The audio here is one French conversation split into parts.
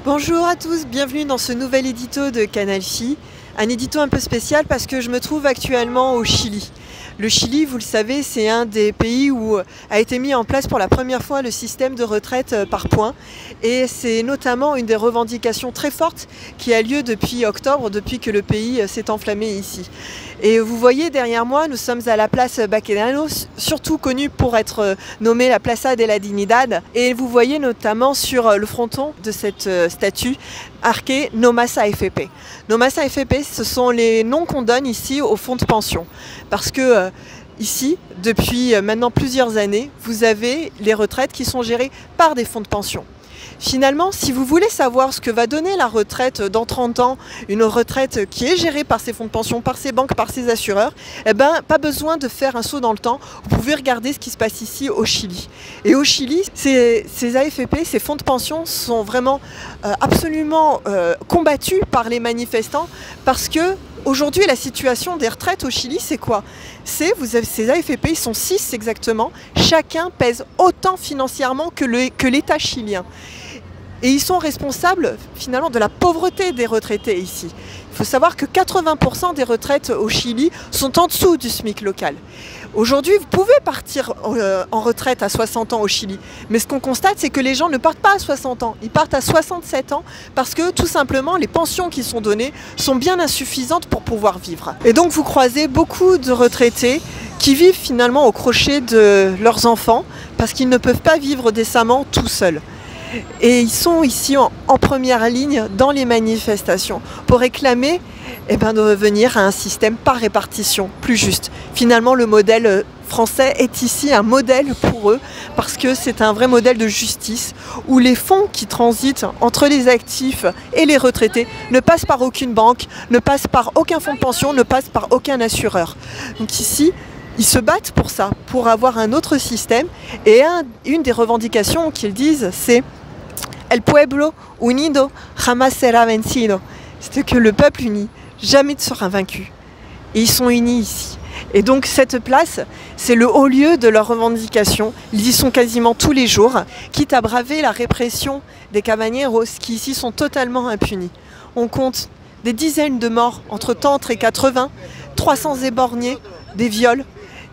Bonjour à tous, bienvenue dans ce nouvel édito de Canal Phi. Un édito un peu spécial parce que je me trouve actuellement au Chili. Le Chili, vous le savez, c'est un des pays où a été mis en place pour la première fois le système de retraite par points. Et c'est notamment une des revendications très fortes qui a lieu depuis octobre, depuis que le pays s'est enflammé ici. Et vous voyez derrière moi, nous sommes à la place Baquedano, surtout connue pour être nommée la Plaza de la Dignidad. Et vous voyez notamment sur le fronton de cette statue marqué No Más AFP. No Más AFP, ce sont les noms qu'on donne ici au fonds de pension. Parce que ici, depuis maintenant plusieurs années, vous avez les retraites qui sont gérées par des fonds de pension. Finalement, si vous voulez savoir ce que va donner la retraite dans 30 ans, une retraite qui est gérée par ces fonds de pension, par ces banques, par ces assureurs, eh ben, pas besoin de faire un saut dans le temps. Vous pouvez regarder ce qui se passe ici au Chili. Et au Chili, ces AFP, ces fonds de pension sont vraiment absolument combattus par les manifestants parce que aujourd'hui, la situation des retraites au Chili, c'est quoi? Vous avez ces AFP, ils sont 6 exactement. Chacun pèse autant financièrement que l'État chilien. Et ils sont responsables finalement de la pauvreté des retraités ici. Il faut savoir que 80% des retraites au Chili sont en dessous du SMIC local. Aujourd'hui, vous pouvez partir en retraite à 60 ans au Chili. Mais ce qu'on constate, c'est que les gens ne partent pas à 60 ans. Ils partent à 67 ans parce que tout simplement, les pensions qui sont données sont bien insuffisantes pour pouvoir vivre. Et donc, vous croisez beaucoup de retraités qui vivent finalement au crochet de leurs enfants parce qu'ils ne peuvent pas vivre décemment tout seuls. Et ils sont ici en première ligne dans les manifestations pour réclamer de revenir à un système par répartition plus juste. Finalement, le modèle français est ici un modèle pour eux parce que c'est un vrai modèle de justice où les fonds qui transitent entre les actifs et les retraités ne passent par aucune banque, ne passent par aucun fonds de pension, ne passent par aucun assureur. Donc ici, ils se battent pour ça, pour avoir un autre système. Et une des revendications qu'ils disent, c'est El pueblo unido jamás será vencido. C'est que le peuple uni jamais ne sera vaincu. Et ils sont unis ici. Et donc cette place, c'est le haut lieu de leurs revendications. Ils y sont quasiment tous les jours, quitte à braver la répression des caballeros qui ici sont totalement impunis. On compte des dizaines de morts entre 30 et 80, 300 éborgnés, des viols.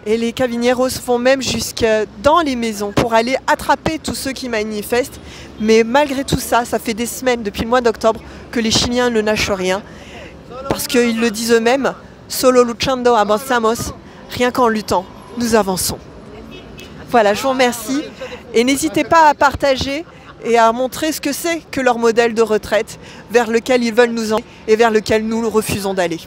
Et les caballeros vont même jusque dans les maisons pour aller attraper tous ceux qui manifestent. Mais malgré tout ça, ça fait des semaines, depuis le mois d'octobre, que les Chiliens ne lâchent rien. Parce qu'ils le disent eux-mêmes, solo luchando avanzamos, rien qu'en luttant, nous avançons. Voilà, je vous remercie. Et n'hésitez pas à partager et à montrer ce que c'est que leur modèle de retraite vers lequel ils veulent nous emmener et vers lequel nous refusons d'aller.